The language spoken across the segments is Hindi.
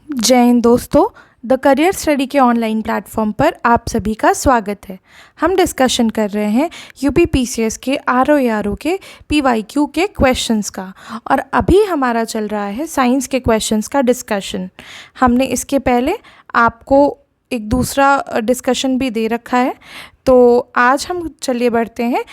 जय हिंद दोस्तों। द करियर स्टडी के ऑनलाइन प्लेटफॉर्म पर आप सभी का स्वागत है। हम डिस्कशन कर रहे हैं यूपीपीसीएस के आरओ के पीवाईक्यू के क्वेश्चंस का, और अभी हमारा चल रहा है साइंस के क्वेश्चंस का डिस्कशन। हमने इसके पहले आपको एक दूसरा डिस्कशन भी दे रखा है, तो आज हम चलिए बढ़ते हैं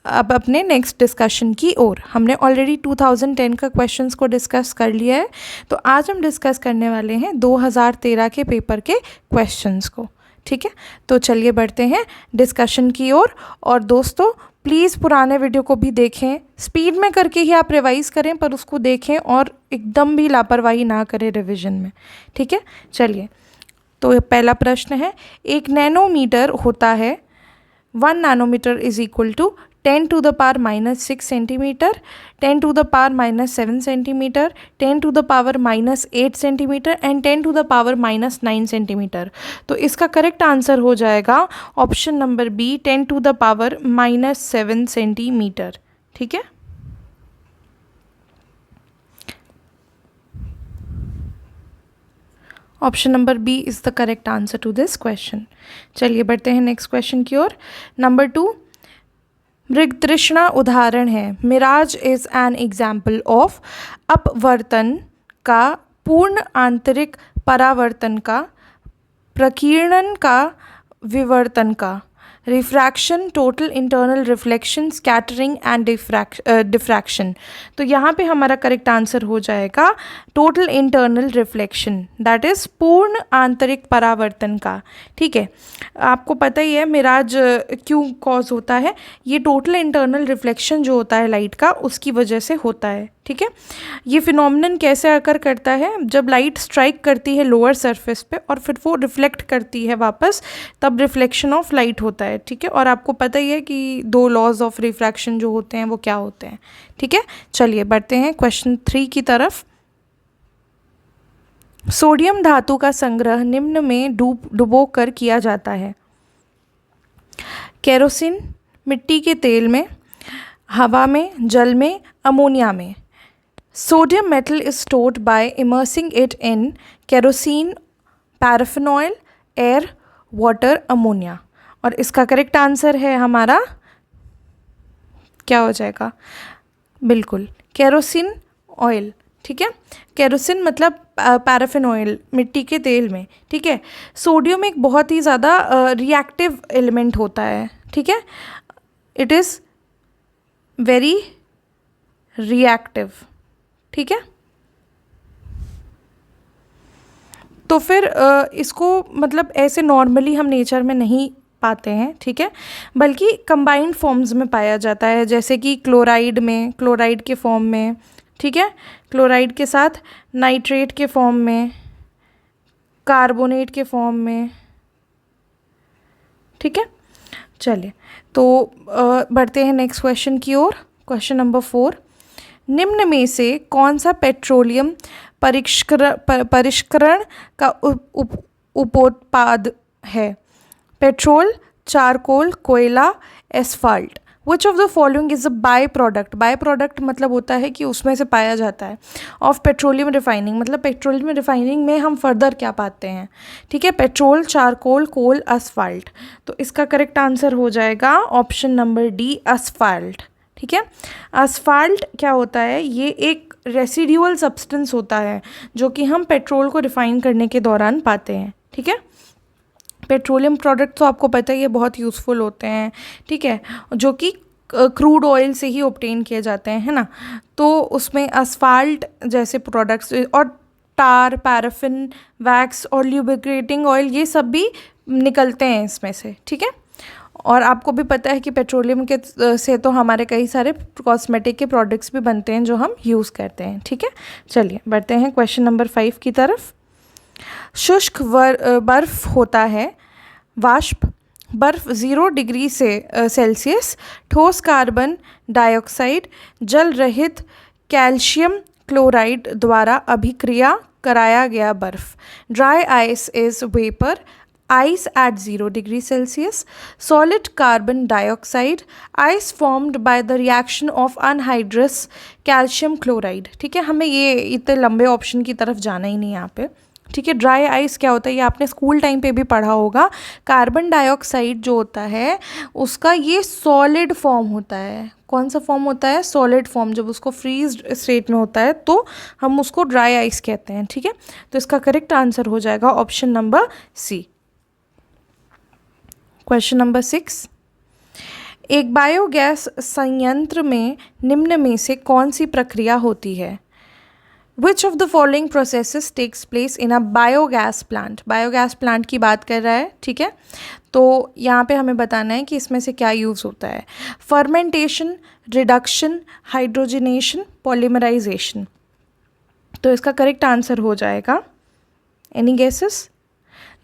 अब अपने नेक्स्ट डिस्कशन की ओर। हमने ऑलरेडी 2010 का क्वेश्चंस को डिस्कस कर लिया है, तो आज हम डिस्कस करने वाले हैं 2013 के पेपर के क्वेश्चंस को। ठीक है, तो चलिए बढ़ते हैं डिस्कशन की ओर। और दोस्तों प्लीज़ पुराने वीडियो को भी देखें, स्पीड में करके ही आप रिवाइज़ करें, पर उसको देखें और एकदम भी लापरवाही ना करें रिविज़न में। ठीक है, चलिए। तो पहला प्रश्न है, एक नैनोमीटर होता है, 1 nanometre is equal to 10 to the power minus 6 centimeter, 10 to the power minus 7 centimeter, 10 to the power minus 8 centimeter and 10 to the power minus 9 centimeter। तो इसका करेक्ट आंसर हो जाएगा option number B, 10 to the power minus 7 centimetre. ठीक है, option number B is the correct answer to this question. चलिए बढ़ते हैं नेक्स्ट क्वेश्चन की ओर। नंबर 2, मृगतृष्णा उदाहरण है। Mirage is an example of अपवर्तन का, पूर्ण आंतरिक परावर्तन का, प्रकीर्णन का, विवर्तन का, refraction, total internal reflection, scattering and diffraction. तो यहाँ पे हमारा करेक्ट आंसर हो जाएगा total internal reflection, that is पूर्ण आंतरिक परावर्तन का। ठीक है, आपको पता ही है मिराज क्यों कॉज होता है। ये टोटल इंटरनल रिफ्लेक्शन जो होता है लाइट का, उसकी वजह से होता है। ठीक है, ये फिनोमिनन कैसे अकर करता है, जब लाइट स्ट्राइक करती है लोअर सरफेस पे और फिर वो रिफ्लेक्ट करती है वापस, तब रिफ्लेक्शन ऑफ लाइट होता है। ठीक है, और आपको पता ही है कि 2 लॉज ऑफ रिफ्रैक्शन जो होते हैं वो क्या होते हैं। ठीक है, चलिए बढ़ते हैं क्वेश्चन 3 की तरफ। सोडियम धातु का संग्रह निम्न में डुबो कर किया जाता है। केरोसिन, मिट्टी के तेल में, हवा में, जल में, अमोनिया में। Sodium metal is stored by immersing it in kerosene, paraffin oil, air, water, ammonia। और इसका करेक्ट आंसर है हमारा क्या हो जाएगा, बिल्कुल केरोसिन ऑयल। ठीक है, केरोसिन मतलब पैराफिन ऑयल, मिट्टी के तेल में। ठीक है, सोडियम एक बहुत ही ज़्यादा रिएक्टिव एलिमेंट होता है। ठीक है, इट इज़ वेरी रिएक्टिव। ठीक है, तो फिर इसको मतलब ऐसे नॉर्मली हम नेचर में नहीं पाते हैं। ठीक है, बल्कि कंबाइंड फॉर्म्स में पाया जाता है, जैसे कि क्लोराइड में, क्लोराइड के फॉर्म में। ठीक है, क्लोराइड के साथ नाइट्रेट के फॉर्म में, कार्बोनेट के फॉर्म में। ठीक है, चलिए तो बढ़ते हैं नेक्स्ट क्वेश्चन की ओर। क्वेश्चन नंबर 4, निम्न में से कौन सा पेट्रोलियम परिष्करण का उपोत्पाद है। पेट्रोल, चारकोल, कोयला, asphalt. Which of the following is a by product. By product मतलब होता है कि उसमें से पाया जाता है। ऑफ पेट्रोलियम रिफाइनिंग मतलब पेट्रोलियम रिफाइनिंग में हम फर्दर क्या पाते हैं। ठीक है, पेट्रोल, चारकोल, कोल, एस्फाल्ट। तो इसका करेक्ट आंसर हो जाएगा ऑप्शन नंबर डी, एस्फाल्ट। ठीक है, एस्फाल्ट क्या होता है, ये एक रेसिड्यूअल सब्सटेंस होता है जो कि हम पेट्रोल को रिफाइन करने के दौरान पाते हैं। ठीक है, पेट्रोलियम प्रोडक्ट तो आपको पता ही है बहुत यूज़फुल होते हैं। ठीक है, जो कि क्रूड ऑयल से ही ऑब्टेन किए जाते हैं, है ना। तो उसमें एस्फाल्ट जैसे प्रोडक्ट्स और टार, पैराफिन, वैक्स और ल्यूब्रिकेटिंग ऑयल, ये सब भी निकलते हैं इसमें से। ठीक है, और आपको भी पता है कि पेट्रोलियम के से तो हमारे कई सारे कॉस्मेटिक के प्रोडक्ट्स भी बनते हैं जो हम यूज़ करते हैं। ठीक है, चलिए बढ़ते हैं क्वेश्चन नंबर 5 की तरफ। शुष्क बर्फ होता है। वाष्प बर्फ 0 डिग्री से सेल्सियस, ठोस कार्बन डाइऑक्साइड, जल रहित कैल्शियम क्लोराइड द्वारा अभिक्रिया कराया गया बर्फ। Dry ice is vapour, ice at 0 degree Celsius, solid carbon dioxide, ice formed by the reaction of anhydrous calcium chloride। ठीक है, हमें ये इतने लंबे ऑप्शन की तरफ जाना ही नहीं यहाँ पे। ठीक है। ड्राई आइस क्या होता है, ये आपने स्कूल टाइम पे भी पढ़ा होगा। कार्बन डाइऑक्साइड जो होता है उसका ये सॉलिड फॉर्म होता है। कौन सा फॉर्म होता है, सॉलिड फॉर्म। जब उसको फ्रीज स्टेट में होता है तो हम उसको ड्राई आइस कहते हैं, ठीक है। तो इसका करेक्ट आंसर हो जाएगा option number C. Question number 6, एक बायोगैस संयंत्र में निम्न में से कौन सी प्रक्रिया होती है। Which of the following processes takes place in a biogas plant? Biogas plant की बात कर रहा है, ठीक है। तो यहाँ पे हमें बताना है कि इसमें से क्या यूज़ होता है। Fermentation, reduction, hydrogenation, polymerization. तो इसका करेक्ट आंसर हो जाएगा, any guesses?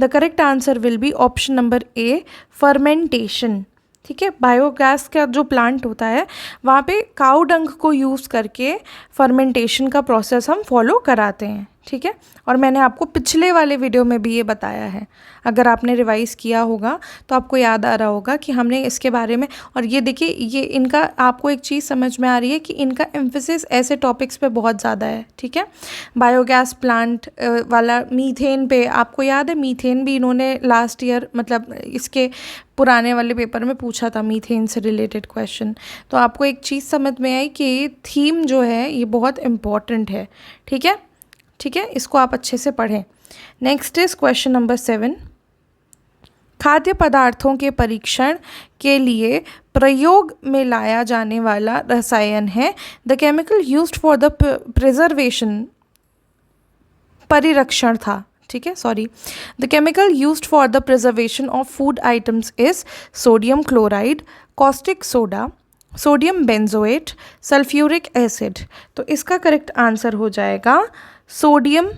The correct answer will be option number A, fermentation, ठीक है। बायोगैस का जो प्लांट होता है वहाँ पे काऊ डंग को यूज़ करके फर्मेंटेशन का प्रोसेस हम फॉलो कराते हैं, ठीक है। और मैंने आपको पिछले वाले वीडियो में भी ये बताया है, अगर आपने रिवाइज़ किया होगा तो आपको याद आ रहा होगा कि हमने इसके बारे में। और ये देखिए, ये इनका आपको एक चीज़ समझ में आ रही है कि इनका एम्फेसिस ऐसे टॉपिक्स पे बहुत ज़्यादा है, ठीक है। बायोगैस प्लांट वाला, मीथेन पे, आपको याद है मीथेन भी इन्होंने लास्ट ईयर, मतलब इसके पुराने वाले पेपर में पूछा था मीथेन से रिलेटेड क्वेश्चन। तो आपको एक चीज़ समझ में आई कि ये थीम जो है ये बहुत इम्पॉर्टेंट है, ठीक है, ठीक है। इसको आप अच्छे से पढ़ें। नेक्स्ट इज क्वेश्चन नंबर 7, खाद्य पदार्थों के परीक्षण के लिए प्रयोग में लाया जाने वाला रसायन है। The chemical used for the preservation, परिरक्षण था, ठीक है, sorry. The chemical used for the preservation of food items is sodium chloride, caustic soda, sodium benzoate, sulphuric acid. तो इसका करेक्ट आंसर हो जाएगा सोडियम,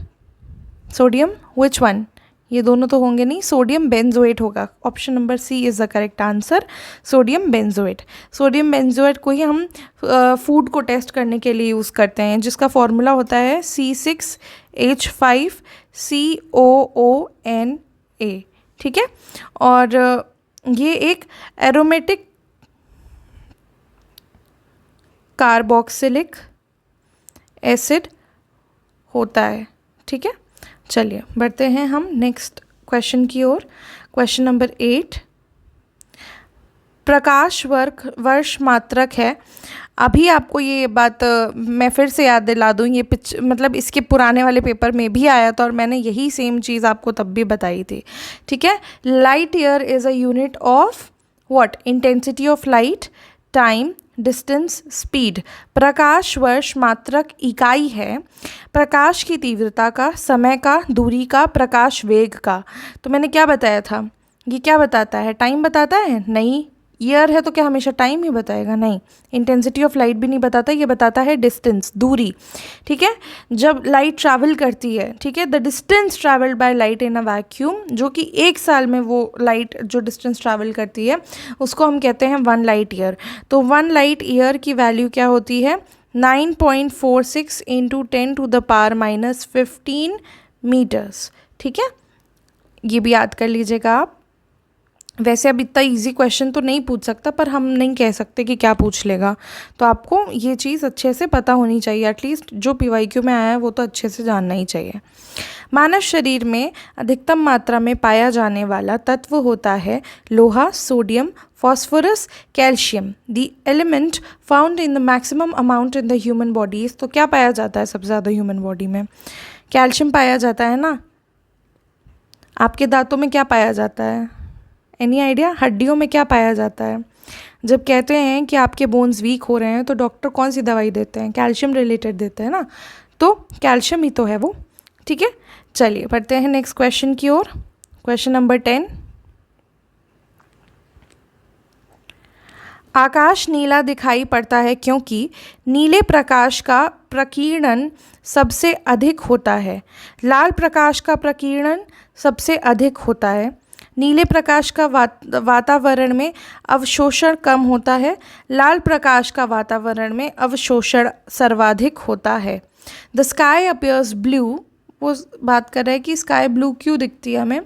सोडियम विच वन, ये दोनों तो होंगे नहीं, सोडियम बेंजोएट होगा। Option number C is the correct answer, sodium benzoate. Sodium benzoate को ही हम फूड को टेस्ट करने के लिए यूज़ करते हैं, जिसका फॉर्मूला होता है C6H5COONA, ठीक है। और ये एक एरोमेटिक कार्बोक्सिलिक एसिड होता है, ठीक है। चलिए बढ़ते हैं हम नेक्स्ट क्वेश्चन की ओर। क्वेश्चन नंबर 8, प्रकाश वर्ष मात्रक है। अभी आपको ये बात मैं फिर से याद दिला दूँ, ये मतलब इसके पुराने वाले पेपर में भी आया था और मैंने यही सेम चीज़ आपको तब भी बताई थी, ठीक है। Light year is a unit of what, intensity of light, time, distance, speed. प्रकाश वर्ष मात्रक इकाई है प्रकाश की तीव्रता का, समय का, दूरी का, प्रकाश वेग का। तो मैंने क्या बताया था, ये क्या बताता है, टाइम बताता है? नहीं। ईयर है तो क्या हमेशा टाइम ही बताएगा? नहीं। इंटेंसिटी ऑफ लाइट भी नहीं बताता, ये बताता है डिस्टेंस, दूरी, ठीक है। जब लाइट ट्रैवल करती है, ठीक है, the distance travelled by light in a vacuum, जो कि एक साल में वो लाइट जो डिस्टेंस ट्रैवल करती है उसको हम कहते हैं 1 लाइट ईयर। तो 1 लाइट ईयर की वैल्यू क्या होती है, 9.46 इंटू 10⁻⁻15 मीटर्स, ठीक है। ये भी याद कर लीजिएगा आप। वैसे अब इतना इजी क्वेश्चन तो नहीं पूछ सकता, पर हम नहीं कह सकते कि क्या पूछ लेगा, तो आपको ये चीज़ अच्छे से पता होनी चाहिए। एटलीस्ट जो PYQ में आया है वो तो अच्छे से जानना ही चाहिए। मानव शरीर में अधिकतम मात्रा में पाया जाने वाला तत्व होता है लोहा, sodium, phosphorus, calcium. The element found in the maximum amount in the human bodies. तो क्या पाया जाता है सबसे ज़्यादा ह्यूमन बॉडी में? कैल्शियम पाया जाता है ना। आपके दांतों में क्या पाया जाता है? Any idea? हड्डियों में क्या पाया जाता है? जब कहते हैं कि आपके बोन्स वीक हो रहे हैं तो डॉक्टर कौन सी दवाई देते हैं? कैल्शियम रिलेटेड देते हैं ना, तो कैल्शियम ही तो है वो, ठीक है। चलिए बढ़ते हैं नेक्स्ट क्वेश्चन की ओर। क्वेश्चन नंबर 10, आकाश नीला दिखाई पड़ता है क्योंकि नीले प्रकाश का प्रकीर्णन सबसे अधिक होता है। लाल प्रकाश का प्रकीर्णन सबसे अधिक होता है। नीले प्रकाश का वातावरण में अवशोषण कम होता है। लाल प्रकाश का वातावरण में अवशोषण सर्वाधिक होता है। द स्काई अपीयर्स ब्लू, वो बात कर रहा है कि स्काई ब्लू क्यों दिखती है हमें।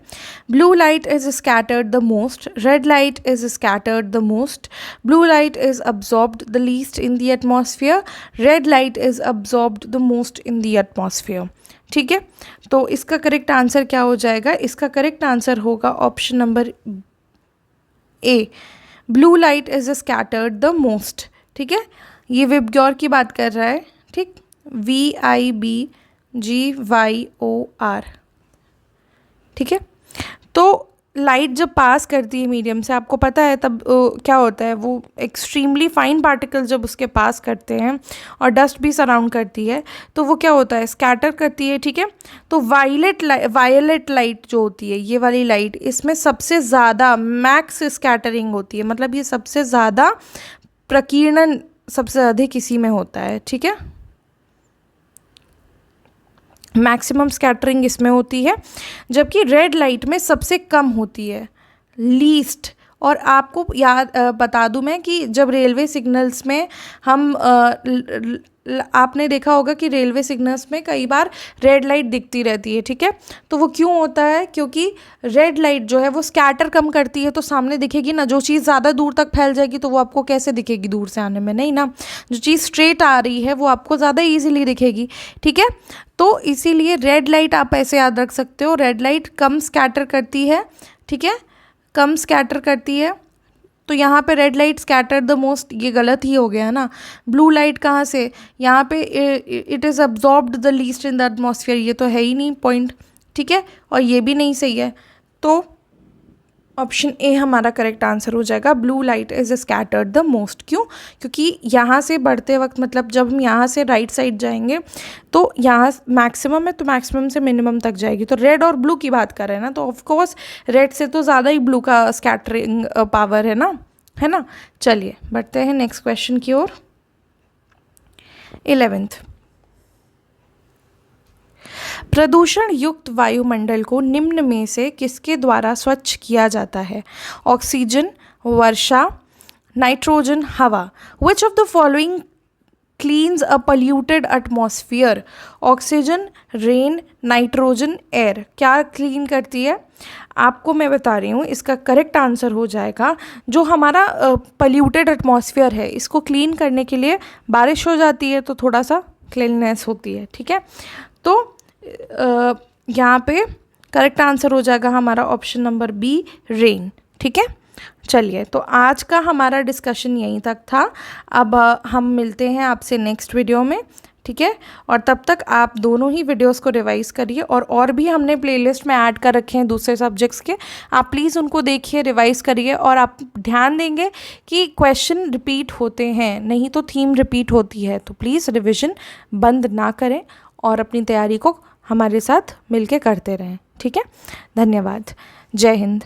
Blue light is scattered the most, red light is scattered the most, blue light is absorbed the least in the atmosphere, red light is absorbed the most in the atmosphere, ठीक है, तो इसका करेक्ट आंसर क्या हो जाएगा? इसका करेक्ट आंसर होगा option number A, blue light is scattered the most. ठीक है, ये विबग्योर की बात कर रहा है। ठीक, VIBGYOR। ठीक है, तो लाइट जब पास करती है मीडियम से, आपको पता है तब क्या होता है, वो एक्सट्रीमली फाइन पार्टिकल जब उसके पास करते हैं और डस्ट भी सराउंड करती है तो वो क्या होता है, स्कैटर करती है। ठीक है, तो वायलेट लाइट जो होती है, ये वाली लाइट, इसमें सबसे ज़्यादा मैक्स स्कैटरिंग होती है, मतलब ये सबसे ज़्यादा प्रकीर्णन सबसे अधिक इसी में होता है। ठीक है, मैक्सिमम स्कैटरिंग इसमें होती है, जबकि रेड लाइट में सबसे कम होती है, लीस्ट। और आपको याद बता दूं मैं कि जब रेलवे सिग्नल्स में हम आपने देखा होगा कि रेलवे सिग्नल्स में कई बार रेड लाइट दिखती रहती है। ठीक है, तो वो क्यों होता है? क्योंकि रेड लाइट जो है वो स्कैटर कम करती है, तो सामने दिखेगी ना, जो चीज़ ज़्यादा दूर तक फैल जाएगी तो वो आपको कैसे दिखेगी दूर से आने में? नहीं ना, जो चीज़ स्ट्रेट आ रही है वो आपको ज़्यादा ईजिली दिखेगी। ठीक है, तो इसीलिए रेड लाइट आप ऐसे याद रख सकते हो, रेड लाइट कम स्कैटर करती है। ठीक है, कम स्कैटर करती है, तो यहाँ पे red light scatter the most, ये गलत ही हो गया ना। ब्लू लाइट कहाँ से, यहाँ पे it is absorbed the least in the atmosphere, ये तो है ही नहीं पॉइंट। ठीक है, और ये भी नहीं सही है, तो ऑप्शन ए हमारा करेक्ट आंसर हो जाएगा, blue light is scattered the most. क्यों? क्योंकि यहाँ से बढ़ते वक्त, मतलब जब हम यहाँ से राइट साइड जाएंगे तो यहाँ मैक्सिमम है, तो मैक्सिमम से मिनिमम तक जाएगी। तो रेड और ब्लू की बात कर रहे हैं ना, तो ऑफकोर्स रेड से तो ज़्यादा ही ब्लू का स्कैटरिंग पावर है ना। चलिए बढ़ते हैं नेक्स्ट क्वेश्चन की ओर। 11th, प्रदूषण युक्त वायुमंडल को निम्न में से किसके द्वारा स्वच्छ किया जाता है? ऑक्सीजन, वर्षा, नाइट्रोजन, हवा। Which of the following cleans a polluted atmosphere? Oxygen, rain, nitrogen, air. क्या क्लीन करती है? आपको मैं बता रही हूँ, इसका करेक्ट आंसर हो जाएगा, जो हमारा पोल्यूटेड एटमॉस्फेयर है, इसको क्लीन करने के लिए बारिश हो जाती है तो थोड़ा सा क्लीननेस होती है। ठीक है, तो यहाँ पे करेक्ट आंसर हो जाएगा हमारा ऑप्शन नंबर बी, रेन। ठीक है, चलिए तो आज का हमारा डिस्कशन यहीं तक था। अब हम मिलते हैं आपसे नेक्स्ट वीडियो में। ठीक है, और तब तक आप दोनों ही वीडियोस को रिवाइज़ करिए, और भी हमने प्लेलिस्ट में ऐड कर रखे हैं दूसरे सब्जेक्ट्स के, आप प्लीज़ उनको देखिए, रिवाइज़ करिए, और आप ध्यान देंगे कि क्वेश्चन रिपीट होते हैं, नहीं तो थीम रिपीट होती है, तो प्लीज़ रिविज़न बंद ना करें और अपनी तैयारी को हमारे साथ मिलके करते रहें। ठीक है, धन्यवाद, जय हिंद।